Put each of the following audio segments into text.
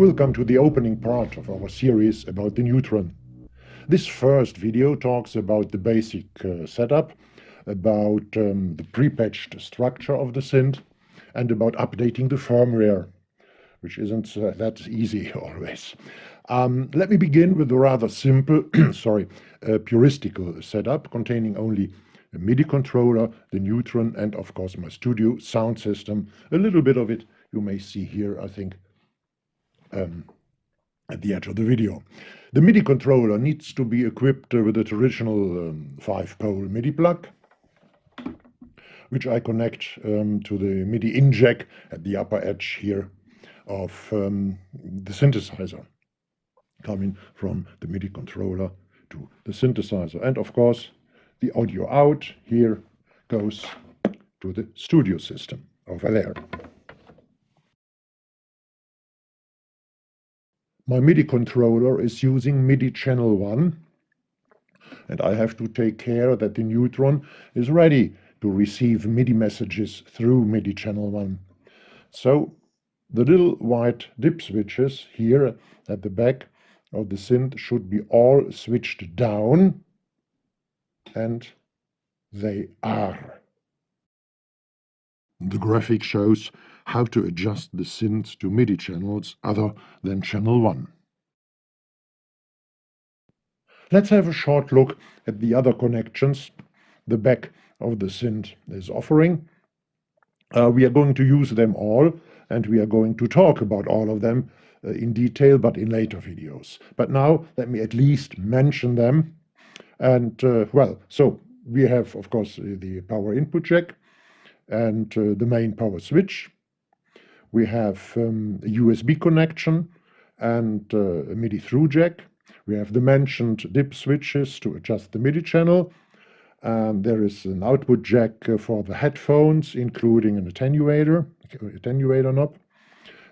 Welcome to the opening part of our series about the neutron. This first video talks about the basic setup, about the prepatched structure of the synth, and about updating the firmware, which isn't that easy always. Let me begin with a rather simple, puristical setup containing only a MIDI controller, the neutron, and of course my studio sound system. A little bit of it you may see here, I think, at the edge of the video. The MIDI controller needs to be equipped with a traditional 5-pole MIDI plug, which I connect to the MIDI in jack at the upper edge here of the synthesizer, coming from the MIDI controller to the synthesizer. And of course, the audio out here goes to the studio system over there. My MIDI controller is using MIDI channel 1, and I have to take care that the neutron is ready to receive MIDI messages through MIDI channel 1. So the little white dip switches here at the back of the synth should be all switched down, and they are. The graphic shows how to adjust the synth to MIDI channels other than channel 1. Let's have a short look at the other connections the back of the synth is offering. We are going to use them all, and we are going to talk about all of them in detail, but in later videos. But now let me at least mention them. And so we have, of course, the power input jack and the main power switch. We have a USB connection and a MIDI through jack. We have the mentioned dip switches to adjust the MIDI channel. There is an output jack for the headphones, including an attenuator knob.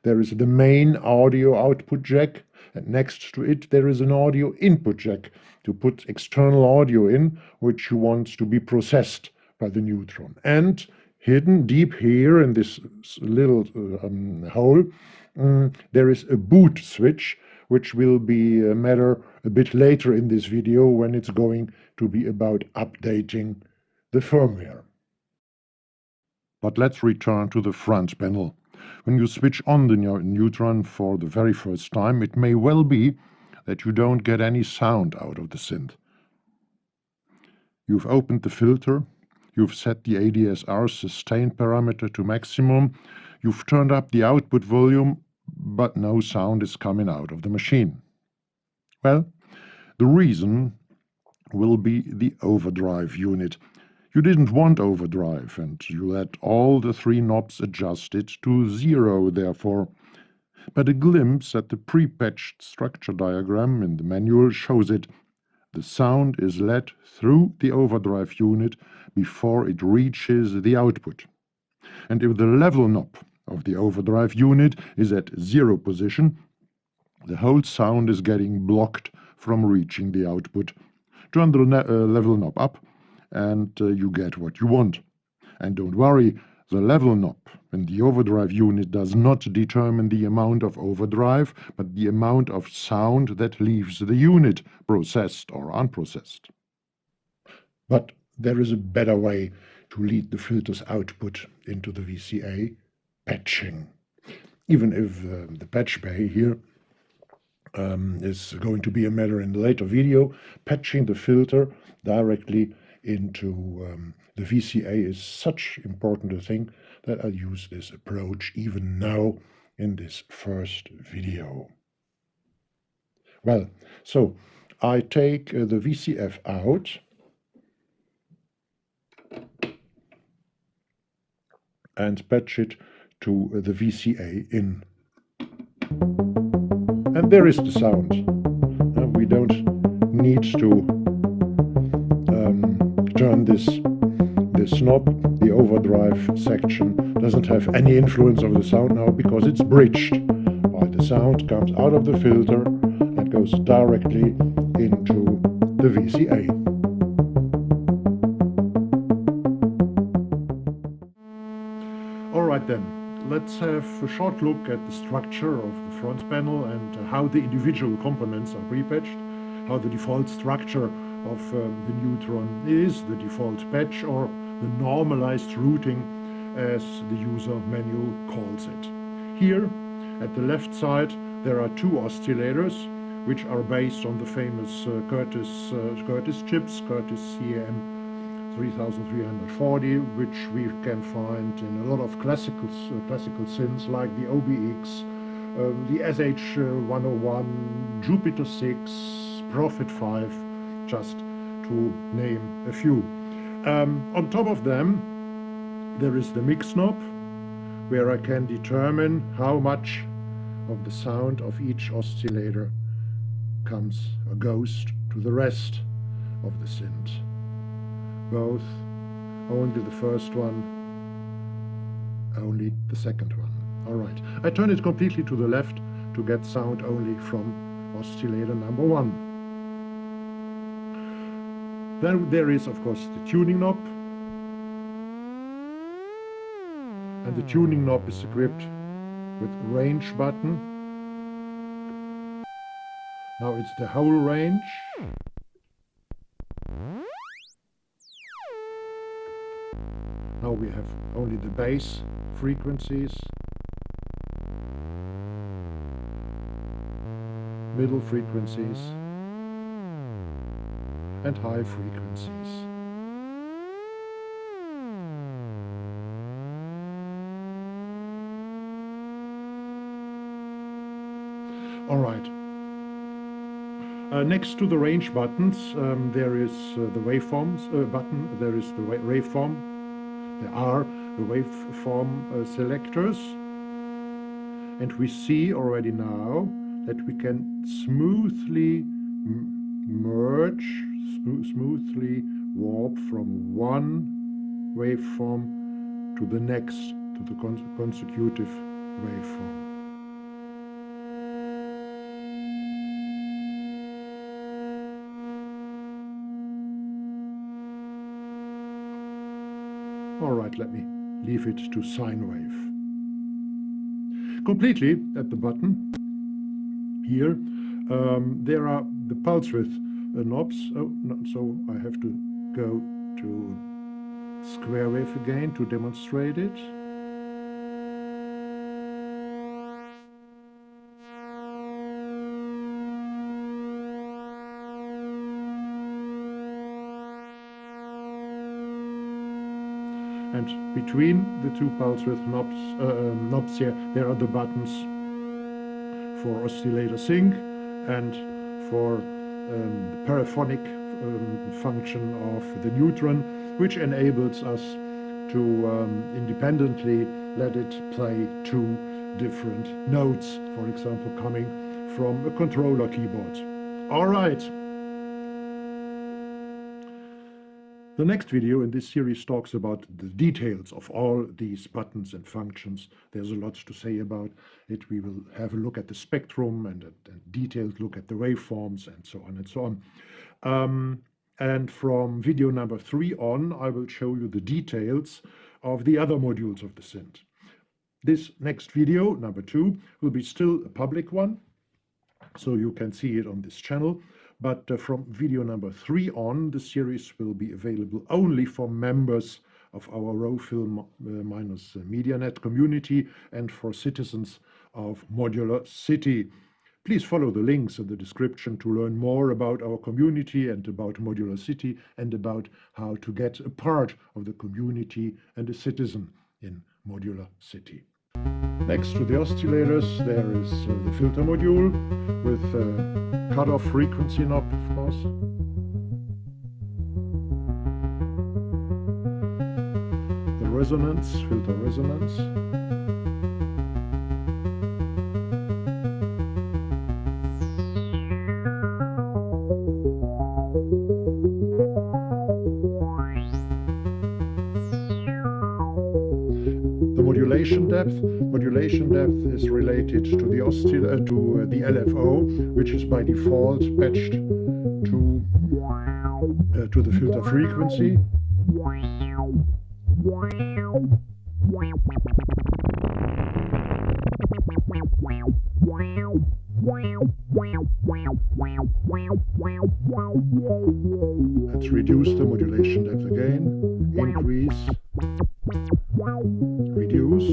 There is the main audio output jack, and next to it there is an audio input jack to put external audio in, which you want to be processed by the neutron. And hidden deep here in this little hole, there is a boot switch, which will be a matter a bit later in this video when it's going to be about updating the firmware. But let's return to the front panel. When you switch on the neutron for the very first time, it may well be that you don't get any sound out of the synth. You've opened the filter, you've set the ADSR sustain parameter to maximum, you've turned up the output volume, but no sound is coming out of the machine. Well, the reason will be the overdrive unit. You didn't want overdrive, and you let all the 3 knobs adjusted to 0, therefore. But a glimpse at the prepatched structure diagram in the manual shows it. The sound is let through the overdrive unit before it reaches the output. And if the level knob of the overdrive unit is at 0 position, the whole sound is getting blocked from reaching the output. Turn the level knob up and you get what you want. And don't worry, the level knob in the overdrive unit does not determine the amount of overdrive, but the amount of sound that leaves the unit, processed or unprocessed. But there is a better way to lead the filter's output into the VCA: patching. Even if the patch bay here is going to be a matter in the later video, patching the filter directly into the VCA is such important a thing that I'll use this approach even now in this first video. Well, so I take the VCF out and patch it to the VCA in. And there is the sound. We don't need to turn this knob. The overdrive section doesn't have any influence of the sound now because it's bridged. While the sound comes out of the filter and goes directly into the VCA. All right then, let's have a short look at the structure of the front panel and how the individual components are prepatched, how the default structure of the Neutron is, the default patch, or the normalized routing as the user manual calls it. Here at the left side there are two oscillators which are based on the famous Curtis chips, Curtis CAM 3340, which we can find in a lot of classical synths like the OBX, the SH101, Jupiter 6, Prophet 5, just to name a few. On top of them there is the mix knob, where I can determine how much of the sound of each oscillator comes or goes to the rest of the synth. Both, only the first one, only the second one. All right, I turn it completely to the left to get sound only from oscillator number 1. Then there is, of course, the tuning knob. And the tuning knob is equipped with range button. Now it's the whole range. Now we have only the bass frequencies, middle frequencies, and high frequencies. All right. Next to the range buttons, there is the waveforms button. There is the waveform. There are the waveform selectors, and we see already now that we can smoothly merge, smoothly warp from one waveform to the next, to the consecutive waveform. All right, let me leave it to sine wave. Completely at the button here, there are the pulse width knobs. Oh, no, so I have to go to square wave again to demonstrate it. And between the two pulse width knobs here, there are the buttons for oscillator sync and for the paraphonic function of the Neutron, which enables us to independently let it play two different notes, for example, coming from a controller keyboard. All right. The next video in this series talks about the details of all these buttons and functions. There's a lot to say about it. We will have a look at the spectrum and a detailed look at the waveforms and so on and so on. And from video number 3 on, I will show you the details of the other modules of the synth. This next video, number 2, will be still a public one, so you can see it on this channel. But from video number 3 on, the series will be available only for members of our RowFilm-MediaNet community and for citizens of Modular City. Please follow the links in the description to learn more about our community and about Modular City and about how to get a part of the community and a citizen in Modular City. Next to the oscillators, there is the filter module with cutoff frequency knob, of course. The resonance, filter resonance. Modulation depth. Modulation depth is related to the LFO, which is by default patched to the filter frequency. Let's reduce the modulation depth again, increase, reduce,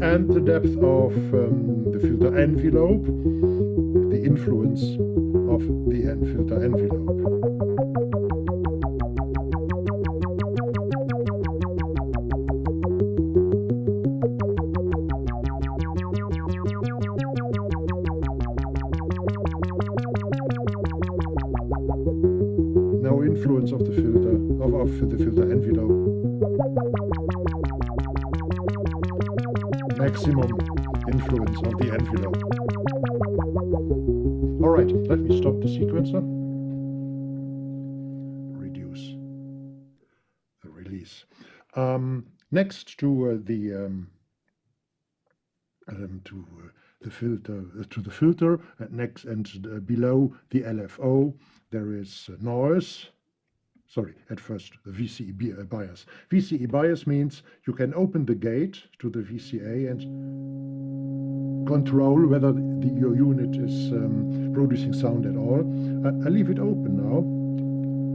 and the depth of the filter envelope, the influence of the filter envelope. No influence of the filter, of the filter envelope. Maximum influence of the envelope. All right, let me stop the sequencer. Reduce the release. Next to the filter, and next and below the LFO, there is noise. Sorry, at first the VCE bias. VCE bias means you can open the gate to the VCA and control whether your unit is producing sound at all. I leave it open now.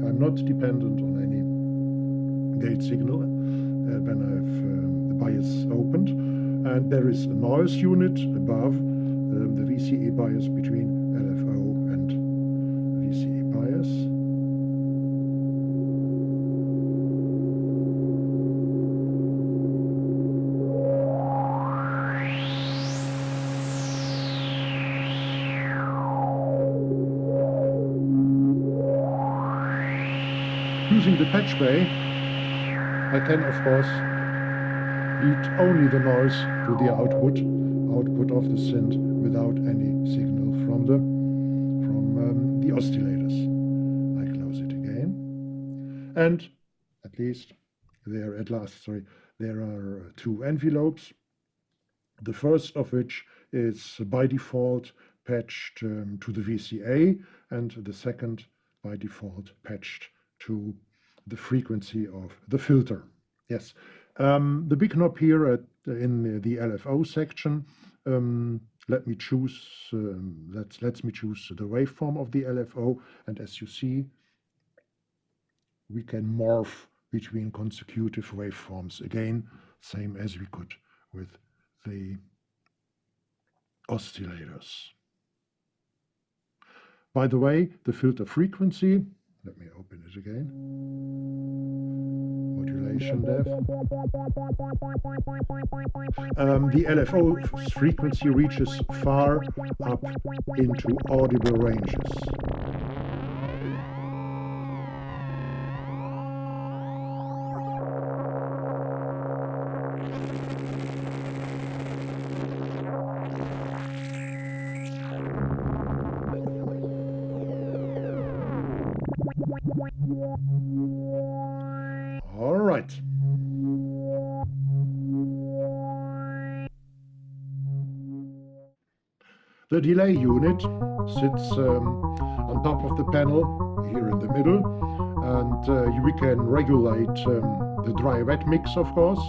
I'm not dependent on any gate signal when I have the bias opened. And there is a noise unit above the VCE bias between LFO and VCE bias. Using the patch bay, I can of course lead only the noise to the output of the synth without any signal from the oscillators. I close it again, and there are two envelopes. The first of which is by default patched to the VCA, and the second by default patched to the frequency of the filter. Yes, the big knob here in the LFO section. Let me choose. Let me choose the waveform of the LFO, and as you see, we can morph between consecutive waveforms again, same as we could with the oscillators. By the way, the filter frequency. Let me open it again. Modulation depth. The LFO frequency reaches far up into audible ranges. All right. The delay unit sits on top of the panel here in the middle, and we can regulate the dry-wet mix, of course,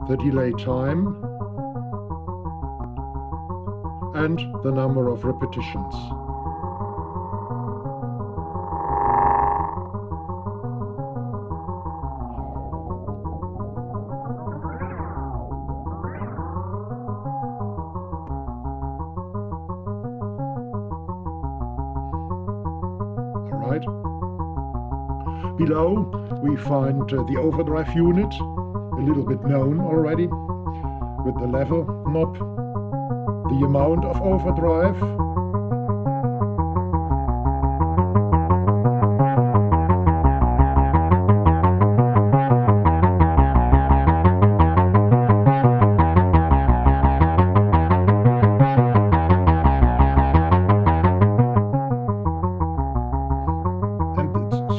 the delay time, and the number of repetitions. Below, we find the overdrive unit, a little bit known already, with the level knob, the amount of overdrive,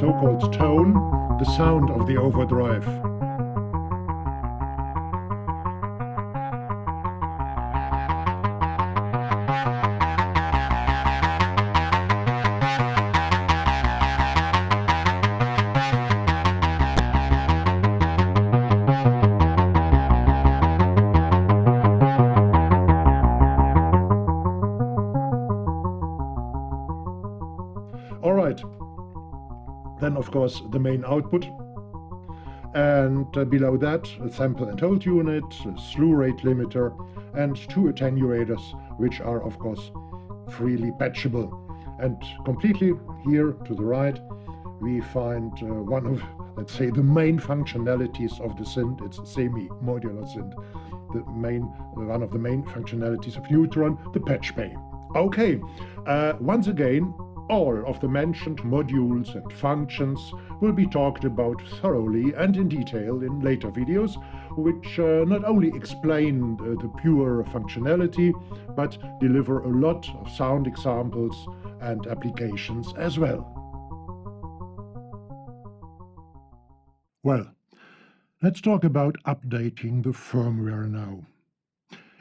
so-called tone, the sound of the overdrive. Then, of course, the main output. And below that, a sample and hold unit, a slew rate limiter, and two attenuators, which are, of course, freely patchable. And completely here to the right, we find one of, let's say, the main functionalities of the synth. It's semi-modular synth. One of the main functionalities of Neutron, the patch bay. Okay, once again, all of the mentioned modules and functions will be talked about thoroughly and in detail in later videos, which not only explain the pure functionality, but deliver a lot of sound examples and applications as well. Well, let's talk about updating the firmware now.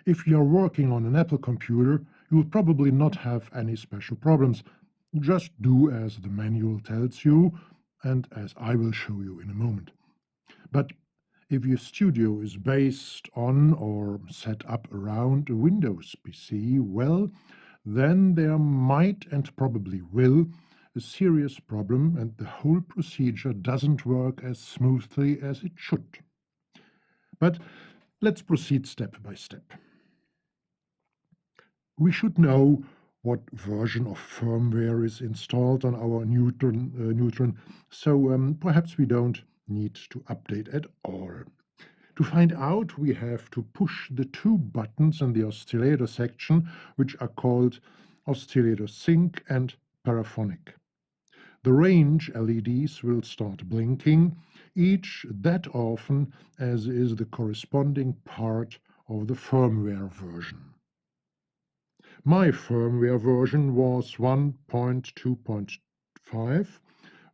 If you're working on an Apple computer, you'll probably not have any special problems. Just do as the manual tells you, and as I will show you in a moment. But if your studio is based on or set up around a Windows PC, well, then there might and probably will a serious problem, and the whole procedure doesn't work as smoothly as it should. But let's proceed step by step. We should know what version of firmware is installed on our Neutron, so perhaps we don't need to update at all. To find out, we have to push the two buttons in the oscillator section, which are called oscillator sync and paraphonic. The range LEDs will start blinking, each that often as is the corresponding part of the firmware version. My firmware version was 1.2.5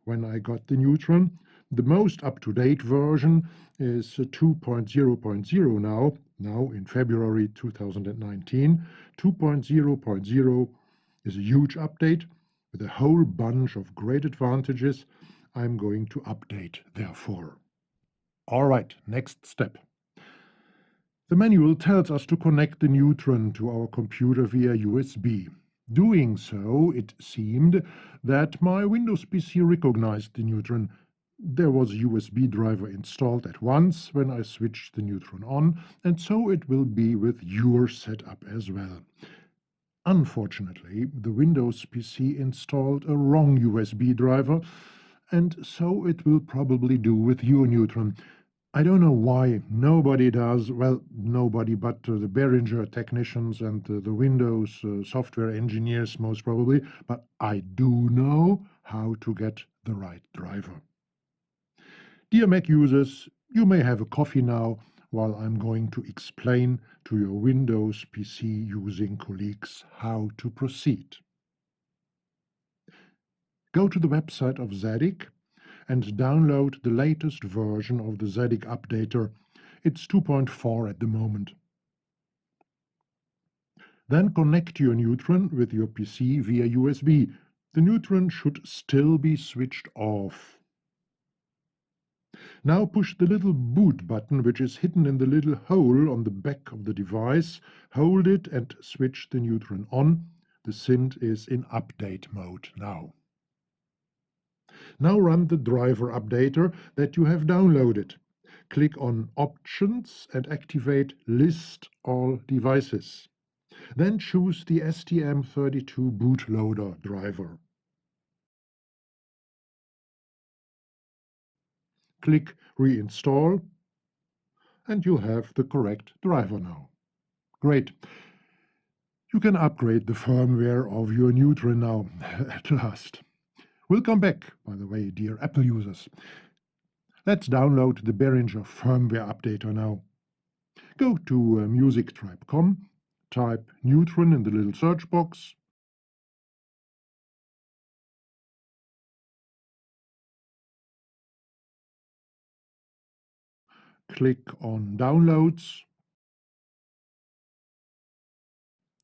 when I got the Neutron. The most up-to-date version is 2.0.0 now in February 2019. 2.0.0 is a huge update with a whole bunch of great advantages I'm going to update, therefore. All right, next step. The manual tells us to connect the Neutron to our computer via USB. Doing so, it seemed that my Windows PC recognized the Neutron. There was a USB driver installed at once when I switched the Neutron on, and so it will be with your setup as well. Unfortunately, the Windows PC installed a wrong USB driver, and so it will probably do with your Neutron. I don't know why nobody does, well, nobody but the Behringer technicians and the Windows software engineers most probably, but I do know how to get the right driver. Dear Mac users, you may have a coffee now while I'm going to explain to your Windows PC using colleagues how to proceed. Go to the website of Zadig and download the latest version of the Zadig updater. It's 2.4 at the moment. Then connect your Neutron with your PC via USB. The Neutron should still be switched off. Now push the little boot button which is hidden in the little hole on the back of the device. Hold it and switch the Neutron on. The synth is in update mode now. Now run the driver updater that you have downloaded. Click on Options and activate List all devices. Then choose the STM32 bootloader driver. Click Reinstall and you'll have the correct driver now. Great. You can upgrade the firmware of your Neutron now, at last. We'll come back, by the way, dear Apple users. Let's download the Behringer firmware updater now. Go to musictribe.com, type Neutron in the little search box. Click on Downloads.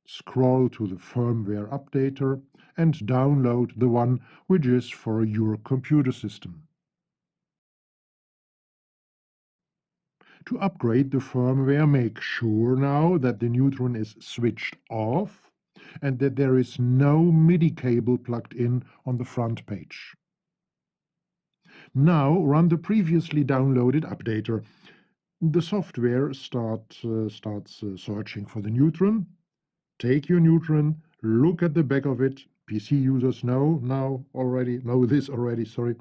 Scroll to the firmware updater and download the one which is for your computer system. To upgrade the firmware, make sure now that the Neutron is switched off and that there is no MIDI cable plugged in on the front page. Now run the previously downloaded updater. The software starts searching for the neutron. Take your neutron, look at the back of it. PC users know this already, sorry,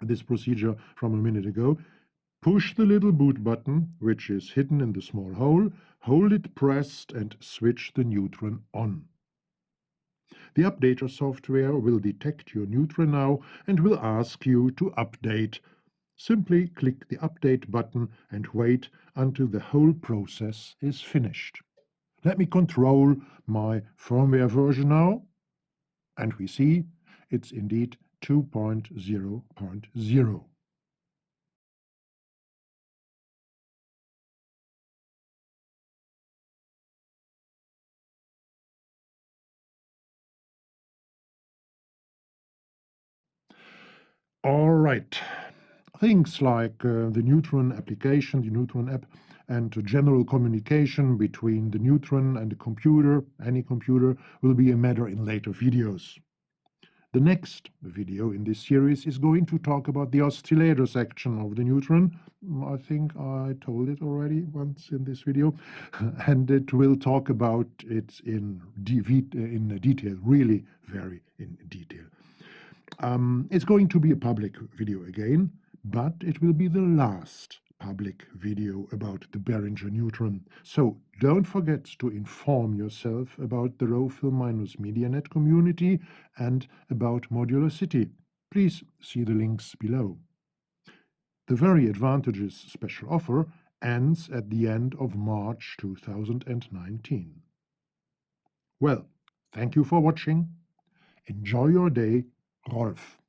this procedure from a minute ago. Push the little boot button, which is hidden in the small hole, hold it pressed and switch the neutron on. The updater software will detect your neutron now and will ask you to update. Simply click the update button and wait until the whole process is finished. Let me control my firmware version now, and we see it's indeed 2.0.0. All right. Things like the Neutron application, the Neutron app, and general communication between the Neutron and the computer, any computer, will be a matter in later videos. The next video in this series is going to talk about the oscillator section of the Neutron. I think I told it already once in this video, and it will talk about it in detail, really very in detail. It's going to be a public video again, but it will be the last public video about the Behringer Neutron. So don't forget to inform yourself about the Rho-Film-MediaNet community and about Modular City. Please see the links below. The Very Advantages special offer ends at the end of March 2019. Well, thank you for watching. Enjoy your day, Rolf.